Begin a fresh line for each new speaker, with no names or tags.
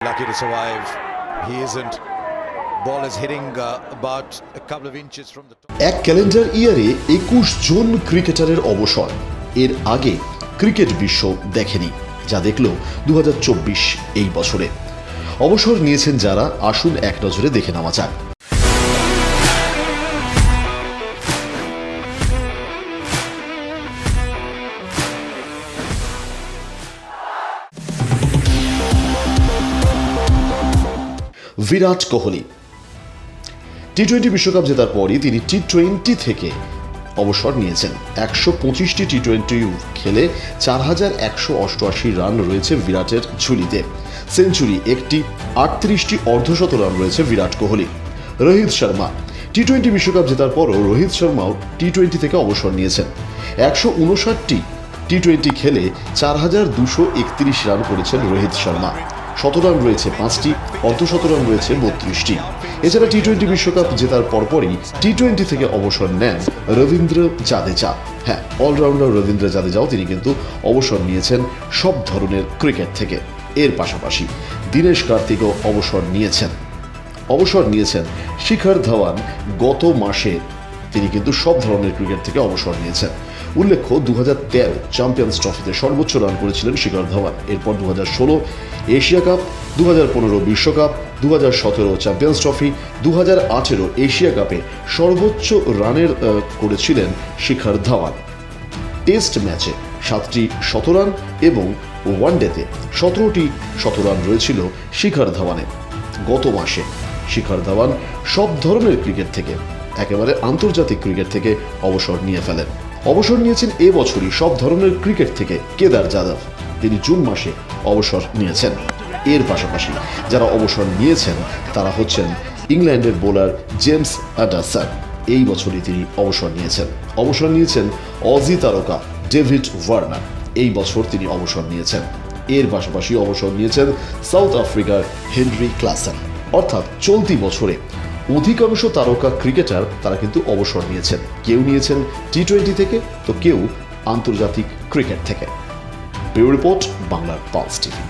lucky to survive. He isn't. Ball is hitting about a couple of inches from the top.
এক calendar ইয়ারে 21 জন ক্রিকেটারের অবসর। এর আগে ক্রিকেট বিশ্ব দেখেনি, যা দেখল 2024 এই বছরে। অবসর নিয়েছেন যারা, আসুন এক নজরে দেখে নেওয়া যাক। বিরাট কোহলি টি-20 বিশ্বকাপ জেতার পরই তিনি টি-20 থেকে অবসর নিয়েছেন। 125টি টি-20 খেলে 4188 রান রয়েছে বিরাটের ঝুলিতে। সেঞ্চুরি একটি, 38টি অর্ধশত রান রয়েছে বিরাট কোহলি। রোহিত শর্মা টি-20 বিশ্বকাপ জেতার পরও রোহিত শর্মাও টি-20 থেকে অবসর নিয়েছেন। 159টি টি-20 খেলে 4231 রান করেছেন রোহিত শর্মা। শতরান রয়েছে 5টি, অর্ধশতরান রয়েছে 32টি। এছাড়া টি-20 বিশ্বকাপ জেতার পরপরই টি-20 থেকে অবসর নেন রবীন্দ্র জাদেজা। হ্যাঁ, অলরাউন্ডার রবীন্দ্র জাদেজাও তিনি কিন্তু অবসর নিয়েছেন সব ধরনের ক্রিকেট থেকে। এর পাশাপাশি দীনেশ কার্তিকও অবসর নিয়েছেন। শিখর ধাওয়ান গত মাসে তিনি কিন্তু সব ধরনের ক্রিকেট থেকে অবসর নিয়েছেন। উল্লেখ্য 2013 চ্যাম্পিয়ন্স ট্রফিতে সর্বোচ্চ রান করেছিলেন শিখর ধাওয়ান। এরপর 2016 এশিয়া কাপ, 2015 বিশ্বকাপ, 2017 চ্যাম্পিয়ন্স ট্রফি, 2018 এশিয়া কাপে সর্বোচ্চ রানের করেছিলেন শিখর ধাওয়ান। টেস্ট ম্যাচে 7টি শতরান এবং ওয়ানডেতে 17টি শতরান রয়েছিল শিখর ধাওয়ানের। গত মাসে শিখর ধাওয়ান সব ধরনের ক্রিকেট থেকে, একেবারে আন্তর্জাতিক ক্রিকেট থেকে অবসর নিয়ে ফেলেন। অবসর নিয়েছেন এবছরই সব ধরনের ক্রিকেট থেকে কেদার যাদব, তিনি জুন মাসে অবসর নিয়েছেন। এর পাশাপাশি যারা অবসর নিয়েছেন তারা হচ্ছেন ইংল্যান্ডের বোলার জেমস অ্যান্ডারসন, এই বছরই তিনি অবসর নিয়েছেন অজি তারকা ডেভিড ওয়ার্নার, এই বছর তিনি অবসর নিয়েছেন। এর পাশাপাশি অবসর নিয়েছেন সাউথ আফ্রিকার হেনরি ক্লাসেন। অর্থাৎ চলতি বছরে অধিকাংশ তারকা ক্রিকেটার তারা কিন্তু অবসর নিয়েছেন। কেউ নিয়েছেন টি-20 থেকে, তো কেউ আন্তর্জাতিক ক্রিকেট থেকে। ব্যুরো রিপোর্ট, বাংলার পালস টিভি।